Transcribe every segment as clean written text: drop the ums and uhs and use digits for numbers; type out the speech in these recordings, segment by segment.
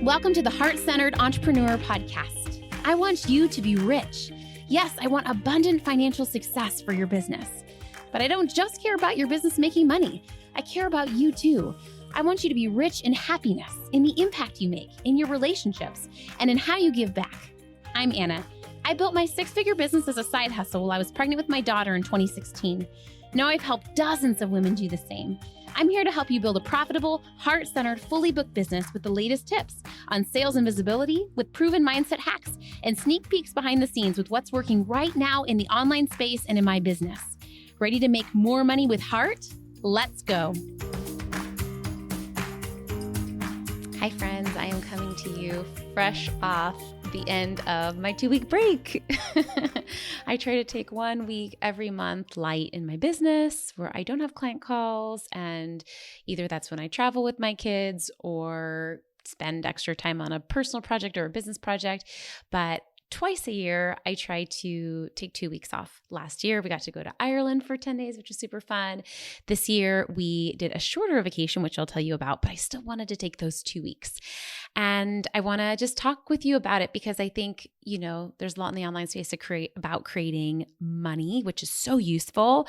Welcome to the Heart-Centered Entrepreneur Podcast. I want you to be rich. Yes, I want abundant financial success for your business. But I don't just care about your business making money. I care about you too. I want you to be rich in happiness, in the impact you make, in your relationships, and in how you give back. I'm Anna. I built my six-figure business as a side hustle while I was pregnant with my daughter in 2016. Now I've helped dozens of women do the same. I'm here to help you build a profitable, heart-centered, fully booked business with the latest tips on sales and visibility, with proven mindset hacks, and sneak peeks behind the scenes with what's working right now in the online space and in my business. Ready to make more money with heart? Let's go. Hi friends, I am coming to you fresh off the end of my 2-week break. I try to take 1 week every month light in my business where I don't have client calls, and either that's when I travel with my kids or spend extra time on a personal project or a business project. But twice a year, I try to take 2 weeks off. Last year, we got to go to Ireland for 10 days, which was super fun. This year, we did a shorter vacation, which I'll tell you about, but I still wanted to take those 2 weeks. And I want to just talk with you about it because I think, there's a lot in the online space about creating money, which is so useful.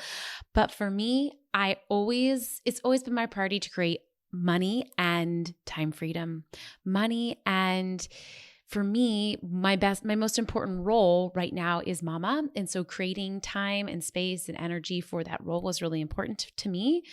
But for me, it's always been my priority to create money and time freedom. Money and for me, my most important role right now is mama. And so creating time and space and energy for that role was really important to me.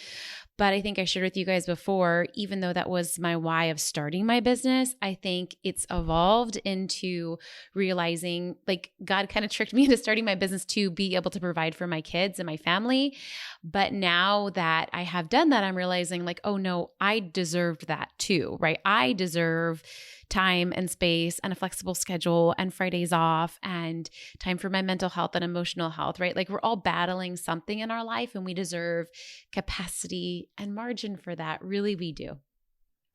But I think I shared with you guys before, even though that was my why of starting my business, I think it's evolved into realizing God kind of tricked me into starting my business to be able to provide for my kids and my family. But now that I have done that, I'm realizing oh no, I deserved that too, right? I deserve time and space and a flexible schedule and Fridays off and time for my mental health and emotional health, right? We're all battling something in our life and we deserve capacity and margin for that. Really, we do.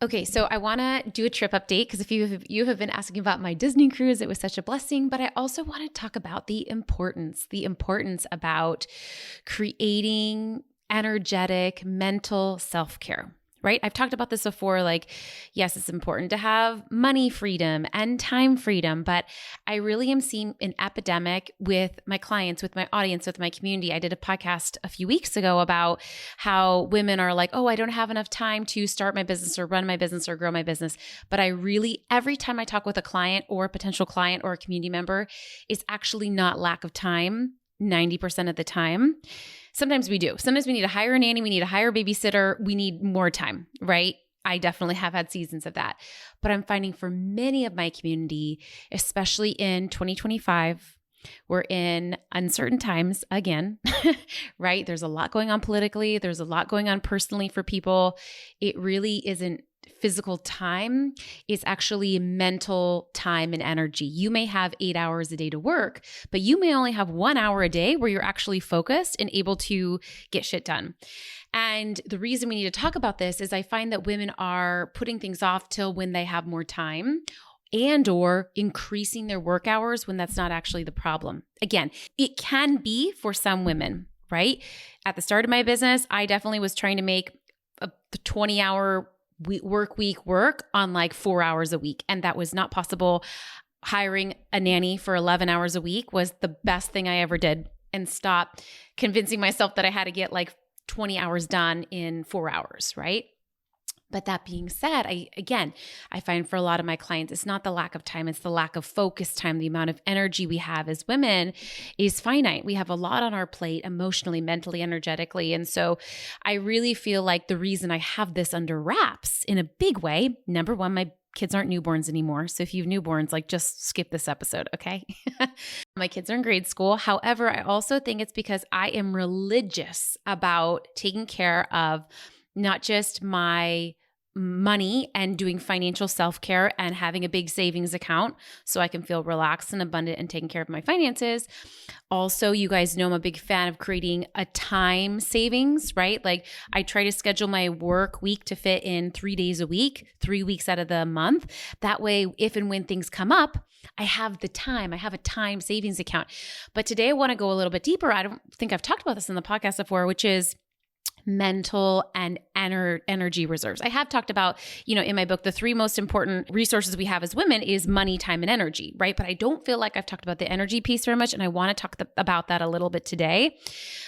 Okay, so I want to do a trip update because if you have been asking about my Disney cruise, it was such a blessing, but I also want to talk about the importance about creating energetic mental self-care. Right? I've talked about this before, yes, it's important to have money freedom and time freedom, but I really am seeing an epidemic with my clients, with my audience, with my community. I did a podcast a few weeks ago about how women are I don't have enough time to start my business or run my business or grow my business. But every time I talk with a client or a potential client or a community member, it's actually not lack of time 90% of the time. Sometimes we do. Sometimes we need to hire a nanny. We need to hire a babysitter. We need more time, right? I definitely have had seasons of that. But I'm finding for many of my community, especially in 2025, we're in uncertain times again, right? There's a lot going on politically. There's a lot going on personally for people. It really isn't physical time, is actually mental time and energy. You may have 8 hours a day to work, but you may only have 1 hour a day where you're actually focused and able to get shit done. And the reason we need to talk about this is I find that women are putting things off till when they have more time and or increasing their work hours when that's not actually the problem. Again, it can be for some women, right? At the start of my business, I definitely was trying to make a 20-hour work on 4 hours a week. And that was not possible. Hiring a nanny for 11 hours a week was the best thing I ever did, and stop convincing myself that I had to get 20 hours done in 4 hours, right? But that being said, I find for a lot of my clients, it's not the lack of time, it's the lack of focus time. The amount of energy we have as women is finite. We have a lot on our plate emotionally, mentally, energetically. And so I really feel like the reason I have this under wraps in a big way, number one, my kids aren't newborns anymore. So if you have newborns, just skip this episode, okay? My kids are in grade school. However, I also think it's because I am religious about taking care of not just my money and doing financial self-care and having a big savings account so I can feel relaxed and abundant and taking care of my finances. Also, you guys know I'm a big fan of creating a time savings, right? I try to schedule my work week to fit in 3 days a week, 3 weeks out of the month. That way, if and when things come up, I have the time. I have a time savings account. But today I want to go a little bit deeper. I don't think I've talked about this in the podcast before, which is mental and energy reserves. I have talked about, in my book, the three most important resources we have as women is money, time, and energy, right? But I don't feel like I've talked about the energy piece very much. And I want to talk about that a little bit today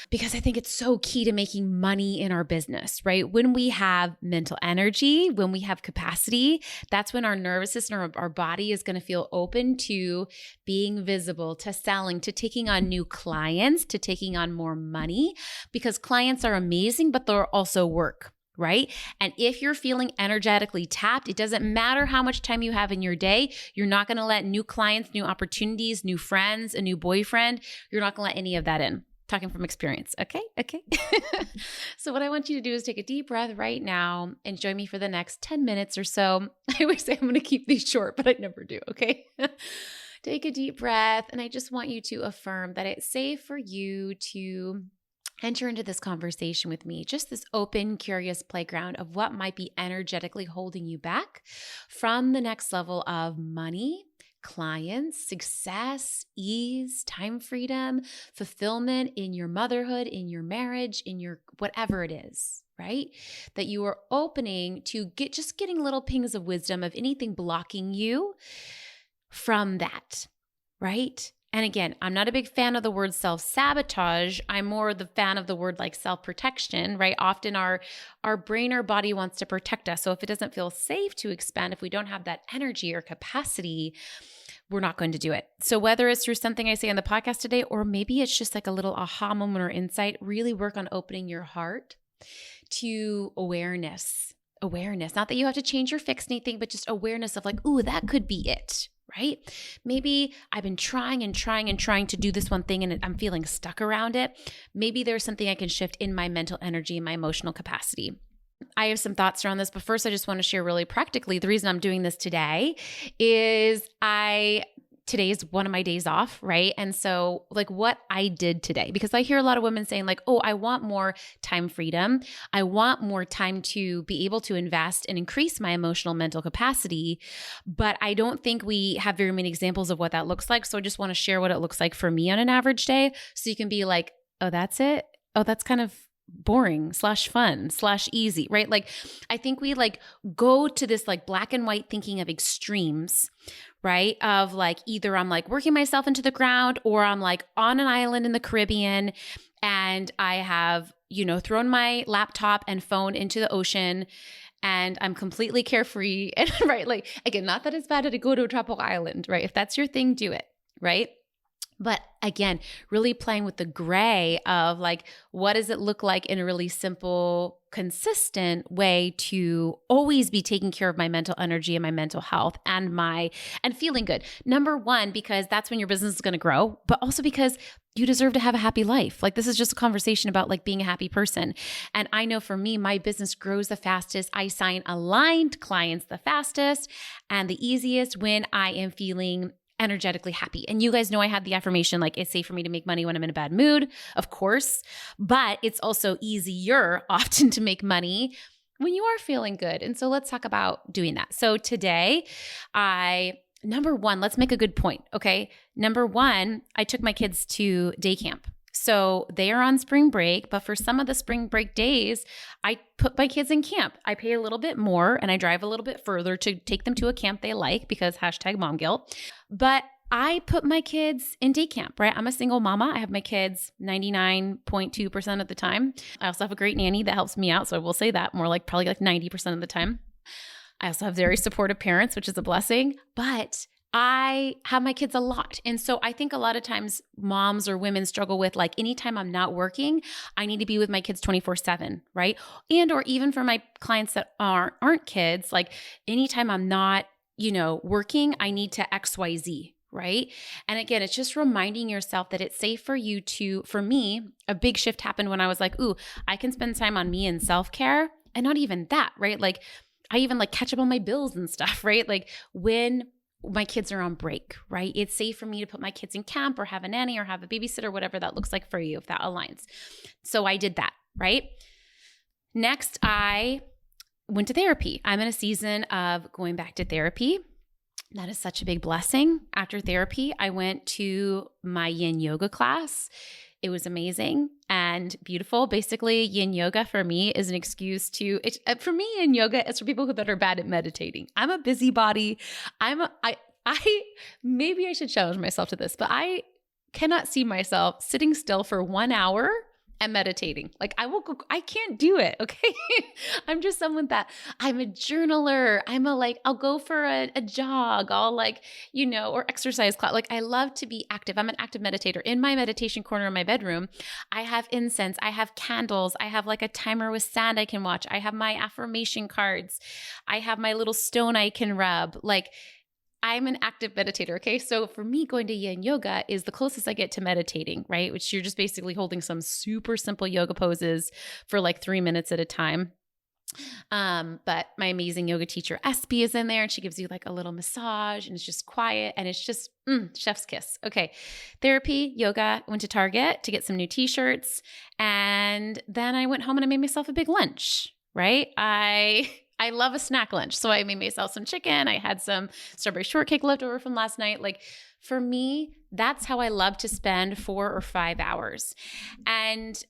because I think it's so key to making money in our business, right? When we have mental energy, when we have capacity, that's when our nervous system, our body is going to feel open to being visible, to selling, to taking on new clients, to taking on more money, because clients are amazing, but they're also work, right? And if you're feeling energetically tapped, it doesn't matter how much time you have in your day. You're not going to let new clients, new opportunities, new friends, a new boyfriend, you're not going to let any of that in. Talking from experience. Okay. So what I want you to do is take a deep breath right now and join me for the next 10 minutes or so. I always say I'm going to keep these short, but I never do. Okay. Take a deep breath. And I just want you to affirm that it's safe for you to enter into this conversation with me, just this open, curious playground of what might be energetically holding you back from the next level of money, clients, success, ease, time freedom, fulfillment in your motherhood, in your marriage, in your whatever it is, right? That you are opening to getting little pings of wisdom of anything blocking you from that, right? And again, I'm not a big fan of the word self-sabotage. I'm more the fan of the word like self-protection, right? Often our brain or body wants to protect us. So if it doesn't feel safe to expand, if we don't have that energy or capacity, we're not going to do it. So whether it's through something I say on the podcast today, or maybe it's just like a little aha moment or insight, really work on opening your heart to awareness. Not that you have to change or fix anything, but just awareness of like, ooh, that could be it. Right? Maybe I've been trying to do this one thing and I'm feeling stuck around it. Maybe there's something I can shift in my mental energy and my emotional capacity. I have some thoughts around this, but first I just want to share really practically. The reason I'm doing this today is today is one of my days off, right? And so like what I did today, because I hear a lot of women saying like, oh, I want more time freedom. I want more time to be able to invest and increase my emotional mental capacity. But I don't think we have very many examples of what that looks like. So I just want to share what it looks like for me on an average day. So you can be like, oh, that's it. Oh, that's kind of boring / fun / easy, right? Like I think we like go to this like black and white thinking of extremes, right? Of like either I'm like working myself into the ground or I'm like on an island in the Caribbean and I have, thrown my laptop and phone into the ocean and I'm completely carefree and right? Like again, not that it's bad to go to a tropical island, right? If that's your thing, do it, right? But again, really playing with the gray of like, what does it look like in a really simple, consistent way to always be taking care of my mental energy and my mental health and feeling good. Number one, because that's when your business is going to grow, but also because you deserve to have a happy life. Like this is just a conversation about like being a happy person. And I know for me, my business grows the fastest. I sign aligned clients the fastest and the easiest when I am feeling energetically happy. And you guys know I have the affirmation, like it's safe for me to make money when I'm in a bad mood, of course, but it's also easier often to make money when you are feeling good. And so let's talk about doing that. So today, number one, let's make a good point. Okay. Number one, I took my kids to day camp. So they are on spring break, but for some of the spring break days, I put my kids in camp. I pay a little bit more and I drive a little bit further to take them to a camp they like because #mom guilt. But I put my kids in day camp, right? I'm a single mama. I have my kids 99.2% of the time. I also have a great nanny that helps me out. So I will say that more like probably like 90% of the time. I also have very supportive parents, which is a blessing, but I have my kids a lot. And so I think a lot of times moms or women struggle with like, anytime I'm not working, I need to be with my kids 24/7, right? And, or even for my clients that aren't kids, like anytime I'm not, working, I need to XYZ, right? And again, it's just reminding yourself that it's safe for you for me, a big shift happened when I was like, ooh, I can spend time on me and self-care. And not even that, right? Like I even like catch up on my bills and stuff, right? Like when my kids are on break, right? It's safe for me to put my kids in camp or have a nanny or have a babysitter, whatever that looks like for you, if that aligns. So I did that, right? Next, I went to therapy. I'm in a season of going back to therapy. That is such a big blessing. After therapy, I went to my yin yoga class. It was amazing and beautiful. Basically, yin yoga for me is an excuse to, for me, yin yoga is for people that are bad at meditating. I'm a busybody. Maybe I should challenge myself to this, but I cannot see myself sitting still for 1 hour and meditating. Like I can't do it. Okay. I'm just someone that I'm a journaler. I'll go for a jog. I'll or exercise class. Like I love to be active. I'm an active meditator. In my meditation corner in my bedroom, I have incense. I have candles. I have like a timer with sand I can watch. I have my affirmation cards. I have my little stone I can rub. Like I'm an active meditator. Okay. So for me, going to yin yoga is the closest I get to meditating, right? Which you're just basically holding some super simple yoga poses for like 3 minutes at a time. But my amazing yoga teacher, Espy, is in there and she gives you like a little massage and it's just quiet and it's just chef's kiss. Okay. Therapy, yoga, went to Target to get some new t-shirts. And then I went home and I made myself a big lunch, right? I love a snack lunch. So I made myself some chicken. I had some strawberry shortcake left over from last night. Like for me, that's how I love to spend 4 or 5 hours. And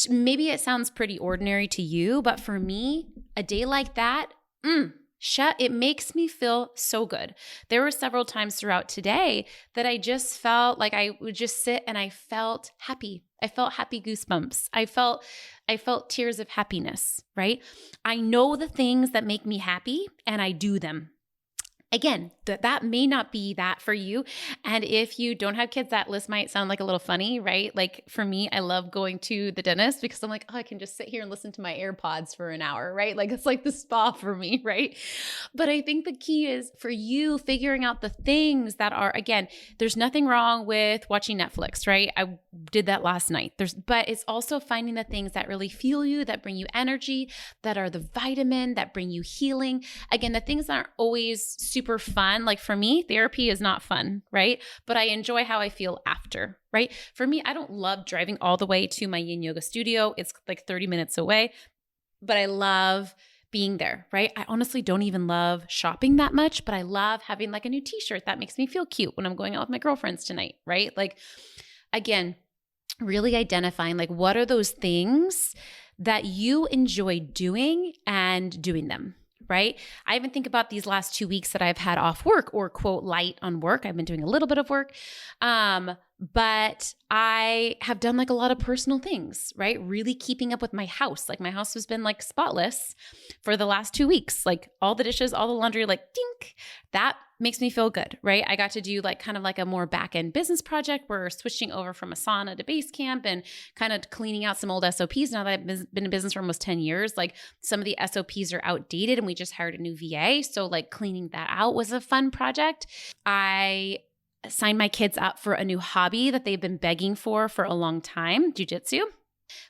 maybe it sounds pretty ordinary to you, but for me, a day like that, it makes me feel so good. There were several times throughout today that I just felt like I would just sit and I felt happy. I felt happy goosebumps. I felt tears of happiness, right? I know the things that make me happy and I do them. Again, that may not be that for you. And if you don't have kids, that list might sound like a little funny, right? Like for me, I love going to the dentist because I'm like, oh, I can just sit here and listen to my AirPods for an hour, right? Like it's like the spa for me, right? But I think the key is for you figuring out the things that are, again, there's nothing wrong with watching Netflix, right? I did that last night. But it's also finding the things that really fuel you, that bring you energy, that are the vitamin, that bring you healing. Again, the things that aren't always super fun. Like for me, therapy is not fun, right? But I enjoy how I feel after, right? For me, I don't love driving all the way to my yin yoga studio. It's like 30 minutes away, but I love being there, right? I honestly don't even love shopping that much, but I love having like a new t-shirt that makes me feel cute when I'm going out with my girlfriends tonight, right? Like, again, really identifying like what are those things that you enjoy doing and doing them. Right? I even think about these last 2 weeks that I've had off work or quote light on work. I've been doing a little bit of work. But I have done like a lot of personal things, right? Really keeping up with my house. Like my house has been like spotless for the last 2 weeks, like all the dishes, all the laundry, like dink. That makes me feel good, right? I got to do like kind of like a more back-end business project. We're switching over from Asana to Basecamp and kind of cleaning out some old SOPs. Now that I've been in business for almost 10 years, like some of the SOPs are outdated and we just hired a new VA. So like cleaning that out was a fun project. I signed my kids up for a new hobby that they've been begging for a long time, jujitsu.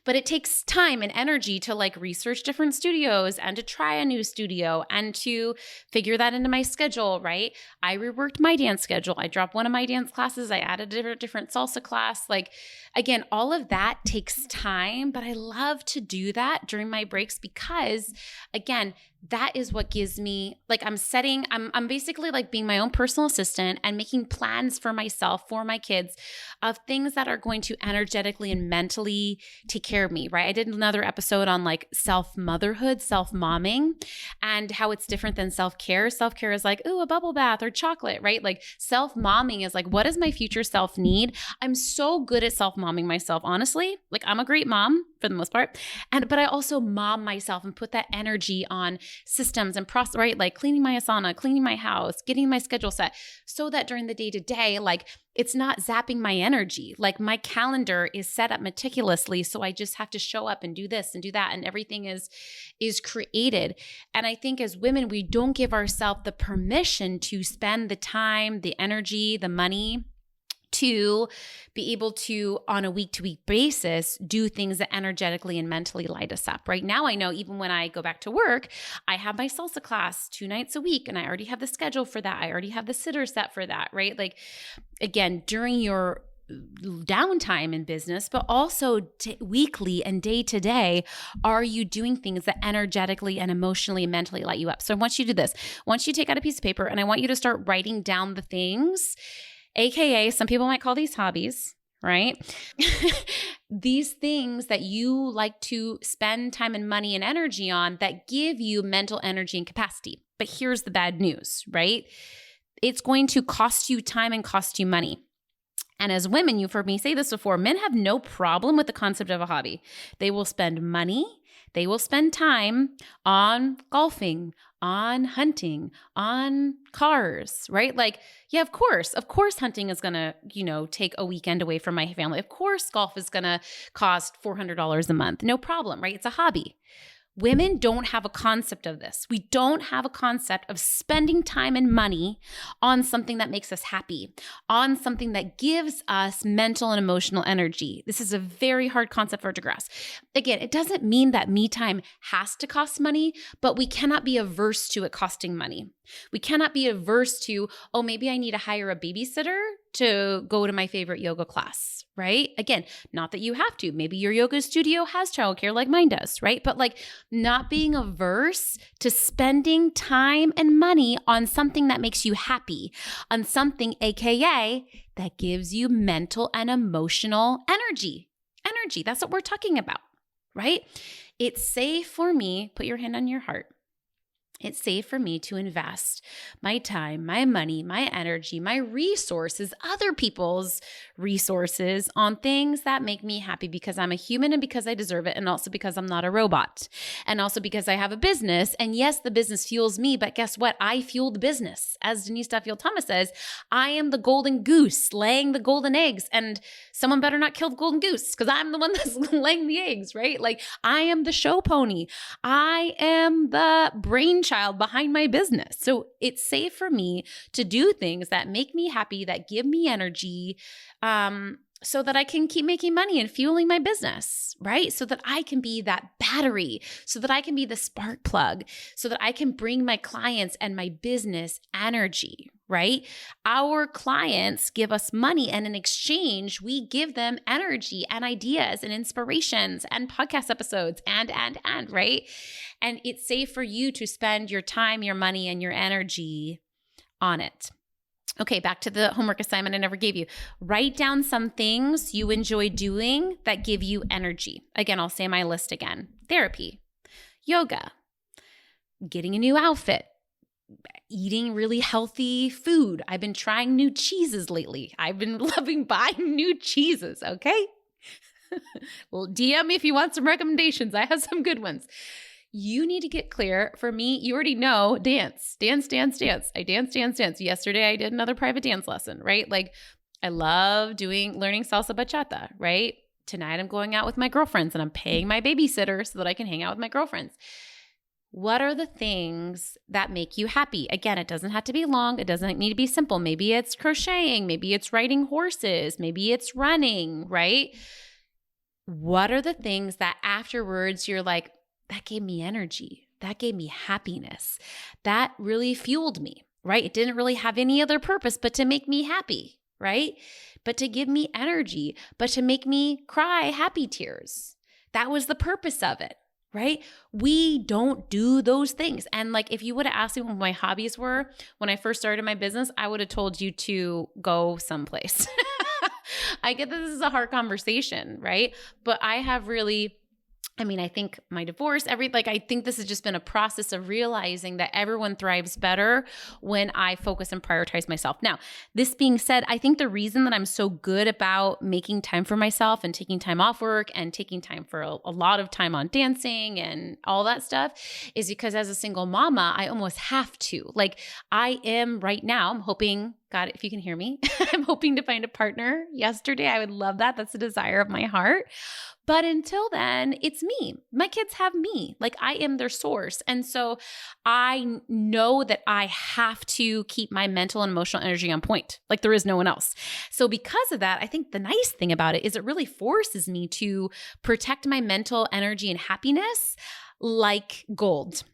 But it takes time and energy to like research different studios and to try a new studio and to figure that into my schedule, right? I reworked my dance schedule. I dropped one of my dance classes. I added a different salsa class. Like, again, all of that takes time, but I love to do that during my breaks because, again, that is what gives me, like I'm basically like being my own personal assistant and making plans for myself, for my kids of things that are going to energetically and mentally take care of me, right? I did another episode on like self-motherhood, self-momming and how it's different than self-care. Self-care is like, ooh, a bubble bath or chocolate, right? Like self-momming is like, what does my future self need? I'm so good at self-momming myself, honestly. Like I'm a great mom for the most part. But I also mom myself and put that energy on systems and process, right? Like cleaning my Asana, cleaning my house, getting my schedule set so that during the day to day, like it's not zapping my energy. Like my calendar is set up meticulously. So I just have to show up and do this and do that. And everything is created. And I think as women, we don't give ourselves the permission to spend the time, the energy, the money to be able to, on a week-to-week basis, do things that energetically and mentally light us up. Right now, I know even when I go back to work, I have my salsa class 2 nights a week, and I already have the schedule for that. I already have the sitter set for that, right? Like, again, during your downtime in business, but also weekly and day to day, are you doing things that energetically and emotionally and mentally light you up? So I want you to do this. I want you to take out a piece of paper, and I want you to start writing down the things, AKA, some people might call these hobbies, right? These things that you like to spend time and money and energy on that give you mental energy and capacity. But here's the bad news, right? It's going to cost you time and cost you money. And as women, you've heard me say this before, men have no problem with the concept of a hobby. They will spend money, they will spend time on golfing, on hunting, on cars, right? Like, yeah, of course hunting is going to, take a weekend away from my family. Of course, golf is going to cost $400 a month. No problem, right? It's a hobby. Women don't have a concept of this. We don't have a concept of spending time and money on something that makes us happy, on something that gives us mental and emotional energy. This is a very hard concept for us to grasp. Again, it doesn't mean that me time has to cost money, but we cannot be averse to it costing money. We cannot be averse to, oh, maybe I need to hire a babysitter to go to my favorite yoga class, right? Again, not that you have to. Maybe your yoga studio has childcare like mine does, right? But like not being averse to spending time and money on something that makes you happy, on something, AKA, that gives you mental and emotional energy. Energy, that's what we're talking about, right? It's safe for me, put your hand on your heart. It's safe for me to invest my time, my money, my energy, my resources, other people's resources on things that make me happy because I'm a human and because I deserve it, and also because I'm not a robot, and also because I have a business. And yes, the business fuels me, but guess what? I fuel the business. As Denise Duffield Thomas says, I am the golden goose laying the golden eggs, and someone better not kill the golden goose because I'm the one that's laying the eggs, right? Like I am the show pony. I am the brainchild behind my business. So it's safe for me to do things that make me happy, that give me energy, so that I can keep making money and fueling my business, right? So that I can be that battery, so that I can be the spark plug, so that I can bring my clients and my business energy, right? Our clients give us money, and in exchange, we give them energy and ideas and inspirations and podcast episodes and, right? And it's safe for you to spend your time, your money, and your energy on it. Okay, back to the homework assignment I never gave you. Write down some things you enjoy doing that give you energy. Again, I'll say my list again. Therapy, yoga, getting a new outfit, eating really healthy food. I've been trying new cheeses lately. I've been loving buying new cheeses, okay? Well, DM me if you want some recommendations. I have some good ones. You need to get clear. For me, you already know, dance. I dance. Yesterday, I did another private dance lesson, right? Like I love learning salsa bachata, right? Tonight, I'm going out with my girlfriends and I'm paying my babysitter so that I can hang out with my girlfriends. What are the things that make you happy? Again, it doesn't have to be long. It doesn't need to be simple. Maybe it's crocheting. Maybe it's riding horses. Maybe it's running, right? What are the things that afterwards you're like, that gave me energy. That gave me happiness. That really fueled me, right? It didn't really have any other purpose but to make me happy, right? But to give me energy, but to make me cry happy tears. That was the purpose of it, right? We don't do those things. And like, if you would have asked me what my hobbies were when I first started my business, I would have told you to go someplace. I get that this is a hard conversation, right? But I have really, I think my divorce, I think this has just been a process of realizing that everyone thrives better when I focus and prioritize myself. Now, this being said, I think the reason that I'm so good about making time for myself and taking time off work and taking time for a lot of time on dancing and all that stuff is because as a single mama, I almost have to. Like I am right now, I'm hoping, God, if you can hear me, I'm hoping to find a partner yesterday. I would love that. That's a desire of my heart. But until then, it's me. My kids have me. Like I am their source. And so I know that I have to keep my mental and emotional energy on point. Like there is no one else. So because of that, I think the nice thing about it is it really forces me to protect my mental energy and happiness like gold.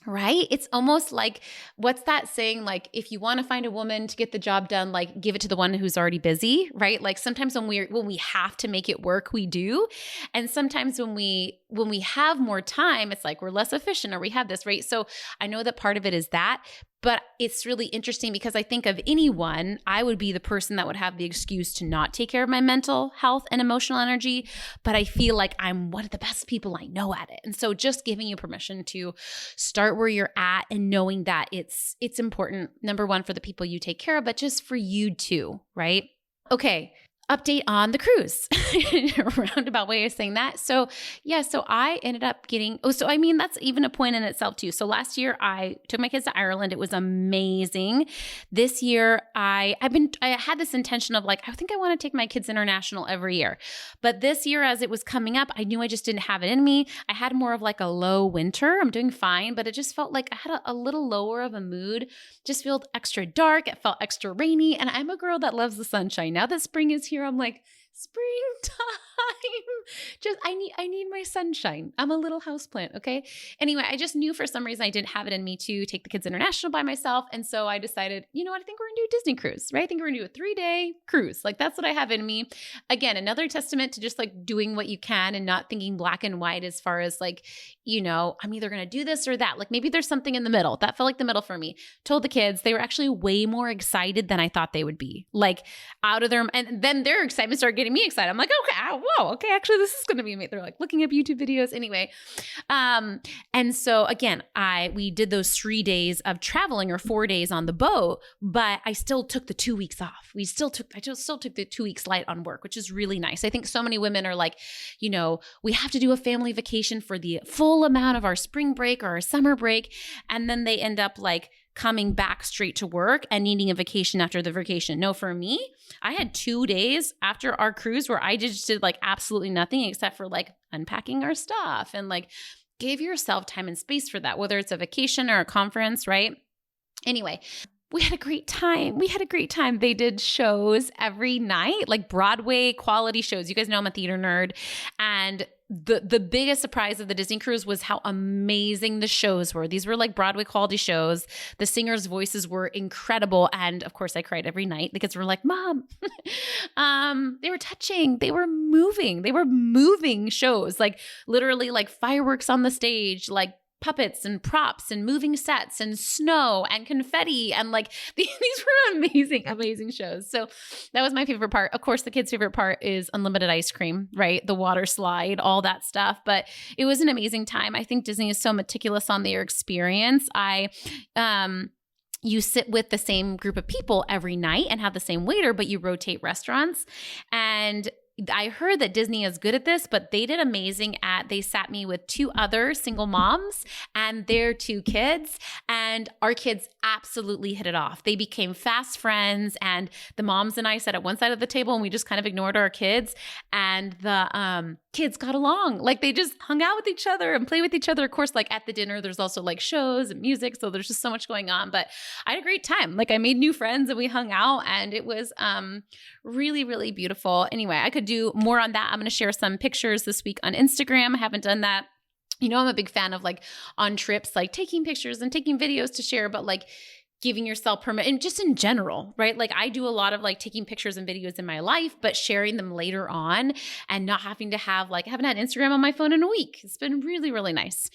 Right? It's almost like, what's that saying? Like, if you want to find a woman to get the job done, like give it to the one who's already busy, right? Like sometimes when we have to make it work, we do. And sometimes when we have more time, it's like we're less efficient or we have this, right? So I know that part of it is that, But it's really interesting because I think of anyone, I would be the person that would have the excuse to not take care of my mental health and emotional energy. But I feel like I'm one of the best people I know at it. And so just giving you permission to start where you're at and knowing that it's important, number one, for the people you take care of, but just for you too, right? Okay. Update on the cruise. Roundabout way of saying that. So I ended up getting, that's even a point in itself too. So last year I took my kids to Ireland. It was amazing. This year I had this intention of like, I think I want to take my kids international every year. But this year as it was coming up, I knew I just didn't have it in me. I had more of like a low winter. I'm doing fine, but it just felt like I had a little lower of a mood. Just felt extra dark. It felt extra rainy. And I'm a girl that loves the sunshine. Now that spring is here, I'm like, springtime. Just I need my sunshine. I'm a little houseplant, okay? Anyway, I just knew for some reason I didn't have it in me to take the kids international by myself. And so I decided, you know what? I think we're gonna do a Disney cruise, right? I think we're gonna do a 3-day cruise. Like that's what I have in me. Again, another testament to just like doing what you can and not thinking black and white as far as like, I'm either gonna do this or that. Like maybe there's something in the middle. That felt like the middle for me. Told the kids, they were actually way more excited than I thought they would be. Like out of their, and then their excitement started getting me excited. I'm like, okay, whoa, okay, actually this is going to be amazing. They're like looking up YouTube videos anyway. And so again, we did those 3 days of traveling or 4 days on the boat, but I still took the 2 weeks off. I still took the 2 weeks light on work, which is really nice. I think so many women are like, we have to do a family vacation for the full amount of our spring break or our summer break. And then they end up like coming back straight to work and needing a vacation after the vacation. No, for me, I had 2 days after our cruise where I just did like absolutely nothing except for like unpacking our stuff and like give yourself time and space for that, whether it's a vacation or a conference, right? Anyway, we had a great time. They did shows every night, like Broadway quality shows. You guys know I'm a theater nerd. And the biggest surprise of the Disney cruise was how amazing the shows were. These were like Broadway quality shows. The singers' voices were incredible. And of course I cried every night. The kids were like, Mom. They were touching. They were moving. They were moving shows, like literally like fireworks on the stage, like puppets and props and moving sets and snow and confetti. And like these were amazing shows. So that was my favorite part. Of course, the kids' favorite part is unlimited ice cream, right? The water slide, all that stuff. But it was an amazing time. I think Disney is so meticulous on their experience. You sit with the same group of people every night and have the same waiter, but you rotate restaurants. And I heard that Disney is good at this, but they did amazing they sat me with 2 other single moms and their 2 kids, and our kids absolutely hit it off. They became fast friends, and the moms and I sat at one side of the table and we just kind of ignored our kids, and the kids got along. Like they just hung out with each other and played with each other. Of course, like at the dinner, there's also like shows and music. So there's just so much going on, but I had a great time. Like I made new friends and we hung out, and it was really, really beautiful. Anyway, I could do more on that. I'm going to share some pictures this week on Instagram. I haven't done that. I'm a big fan of like on trips, like taking pictures and taking videos to share, but like giving yourself permission, and just in general, right? Like I do a lot of like taking pictures and videos in my life, but sharing them later on and not having to have I haven't had Instagram on my phone in a week. It's been really, really nice.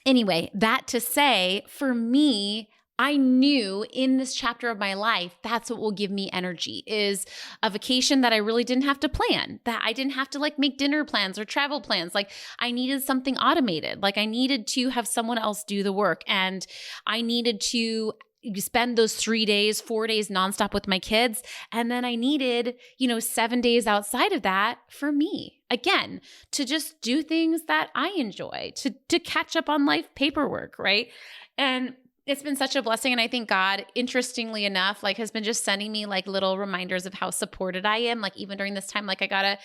Anyway, that to say, for me, I knew in this chapter of my life, that's what will give me energy, is a vacation that I really didn't have to plan, that I didn't have to like make dinner plans or travel plans. Like I needed something automated. Like I needed to have someone else do the work, and I needed to spend those 3 days, 4 days nonstop with my kids. And then I needed, 7 days outside of that for me. Again, to just do things that I enjoy, to catch up on life paperwork, right? And it's been such a blessing. And I think God, interestingly enough, has been just sending me little reminders of how supported I am. Even during this time, I got a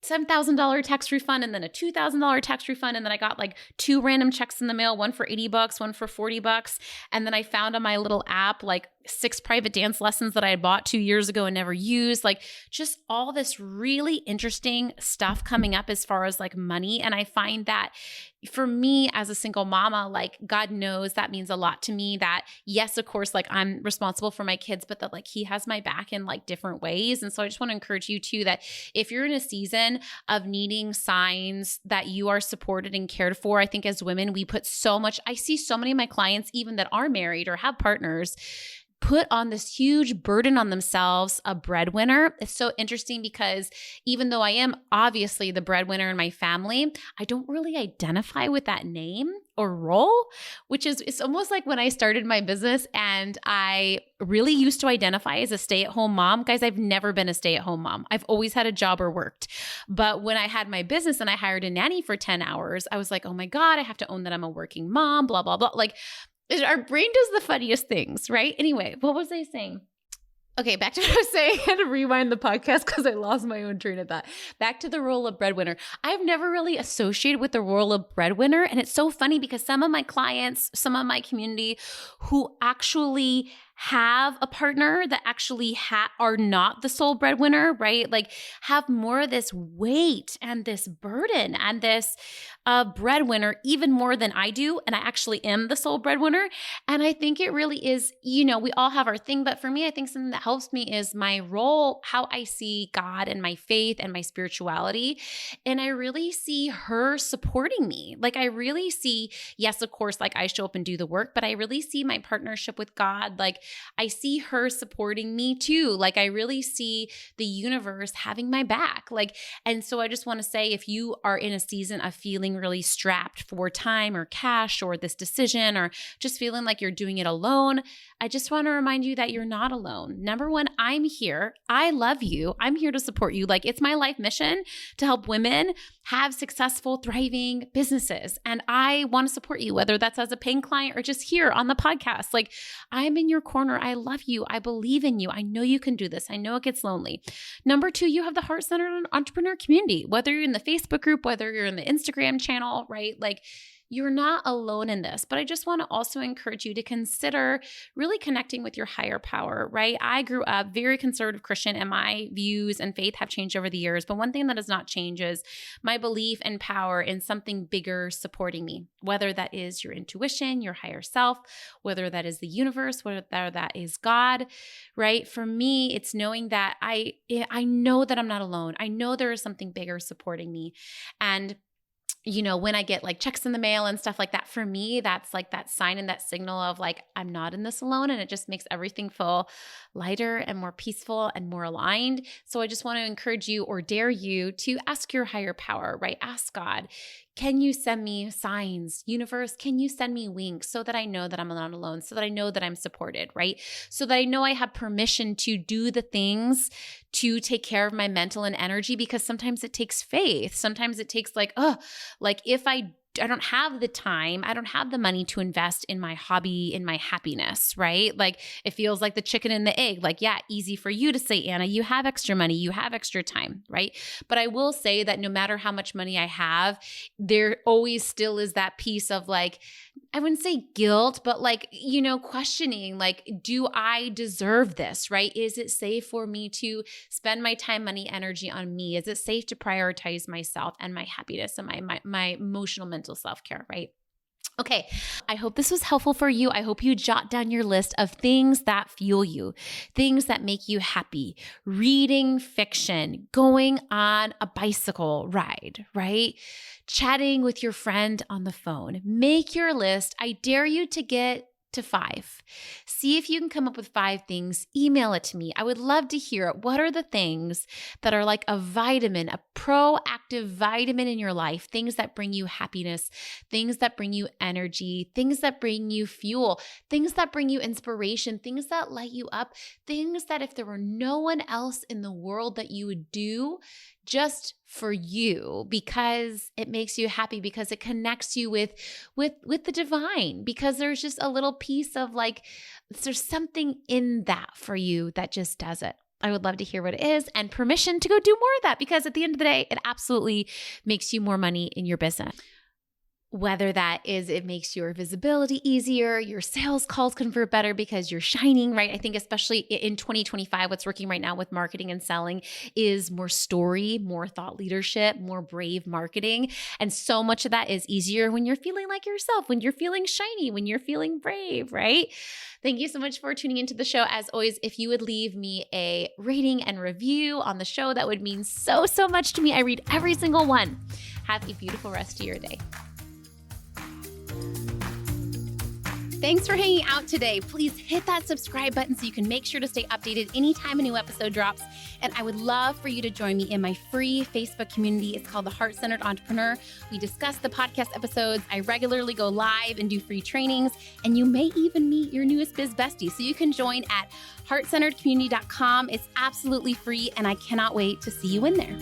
$7,000 tax refund and then a $2,000 tax refund. And then I got 2 random checks in the mail, one for $80, one for $40. And then I found on my little app, 6 private dance lessons that I had bought 2 years ago and never used, like just all this really interesting stuff coming up as far as like money. And I find that for me as a single mama, like God knows that means a lot to me, that yes, of course, like I'm responsible for my kids, but that like he has my back in like different ways. And so I just want to encourage you too, that if you're in a season of needing signs that you are supported and cared for, I think as women, we put so much, I see so many of my clients, even that are married or have partners, put on this huge burden on themselves, a breadwinner. It's so interesting because even though I am obviously the breadwinner in my family, I don't really identify with that name or role, which is, it's almost like when I started my business and I really used to identify as a stay-at-home mom. Guys, I've never been a stay-at-home mom. I've always had a job or worked. But when I had my business and I hired a nanny for 10 hours, I was like, oh my God, I have to own that I'm a working mom, blah, blah, blah. Like, our brain does the funniest things, right? Anyway, what was I saying? Okay, back to what I was saying. I had to rewind the podcast because I lost my own train of thought. Back to the role of breadwinner. I've never really associated with the role of breadwinner. And it's so funny because some of my clients, some of my community who actually have a partner that actually are not the sole breadwinner, right? Like have more of this weight and this burden and this breadwinner even more than I do. And I actually am the sole breadwinner. And I think it really is, we all have our thing. But for me, I think something that helps me is my role, how I see God and my faith and my spirituality. And I really see her supporting me. Like I really see, yes, of course, like I show up and do the work, but I really see my partnership with God. Like I see her supporting me too. Like I really see the universe having my back. Like, and so I just want to say, if you are in a season of feeling really strapped for time or cash or this decision, or just feeling like you're doing it alone, I just want to remind you that you're not alone. Number one, I'm here. I love you. I'm here to support you. Like it's my life mission to help women have successful, thriving businesses. And I want to support you, whether that's as a paying client or just here on the podcast. Like I'm in your corner. I love you. I believe in you. I know you can do this. I know it gets lonely. Number two, you have the Heart-Centered Entrepreneur community, whether you're in the Facebook group, whether you're in the Instagram channel, right? Like you're not alone in this, but I just want to also encourage you to consider really connecting with your higher power, right? I grew up very conservative Christian and my views and faith have changed over the years. But one thing that has not changed is my belief and power in something bigger supporting me, whether that is your intuition, your higher self, whether that is the universe, whether that is God, right? For me, it's knowing that I know that I'm not alone. I know there is something bigger supporting me. And when I get like checks in the mail and stuff like that, for me, that's like that sign and that signal of like, I'm not in this alone. And it just makes everything feel lighter and more peaceful and more aligned. So I just want to encourage you or dare you to ask your higher power, right? Ask God, can you send me signs? Universe, can you send me winks so that I know that I'm not alone, so that I know that I'm supported, right? So that I know I have permission to do the things to take care of my mental and energy, because sometimes it takes faith. Sometimes it takes like if I don't have the time, I don't have the money to invest in my hobby, in my happiness, right? Like it feels like the chicken and the egg. Like, yeah, easy for you to say, Anna, you have extra money, you have extra time, right? But I will say that no matter how much money I have, there always still is that piece of like, I wouldn't say guilt, but like, questioning, like, do I deserve this, right? Is it safe for me to spend my time, money, energy on me? Is it safe to prioritize myself and my happiness and my emotional, mental self-care, right? Okay, I hope this was helpful for you. I hope you jot down your list of things that fuel you, things that make you happy, reading fiction, going on a bicycle ride, right? Chatting with your friend on the phone. Make your list. I dare you to get to 5. See if you can come up with 5 things. Email it to me. I would love to hear it. What are the things that are like a vitamin, a proactive vitamin in your life? Things that bring you happiness, things that bring you energy, things that bring you fuel, things that bring you inspiration, things that light you up, things that if there were no one else in the world that you would do just for you, because it makes you happy, because it connects you with the divine, because there's just a little piece of like, there's something in that for you that just does it. I would love to hear what it is, and permission to go do more of that, because at the end of the day, it absolutely makes you more money in your business. Whether that is it makes your visibility easier, your sales calls convert better because you're shining, right? I think especially in 2025, what's working right now with marketing and selling is more story, more thought leadership, more brave marketing. And so much of that is easier when you're feeling like yourself, when you're feeling shiny, when you're feeling brave, right? Thank you so much for tuning into the show. As always, if you would leave me a rating and review on the show, that would mean so much to me. I read every single one. Have a beautiful rest of your day. Thanks for hanging out today. Please hit that subscribe button so you can make sure to stay updated anytime a new episode drops. And I would love for you to join me in my free Facebook community. It's called The Heart-Centered Entrepreneur. We discuss the podcast episodes. I regularly go live and do free trainings. And you may even meet your newest biz bestie. So you can join at heartcenteredcommunity.com. It's absolutely free, and I cannot wait to see you in there.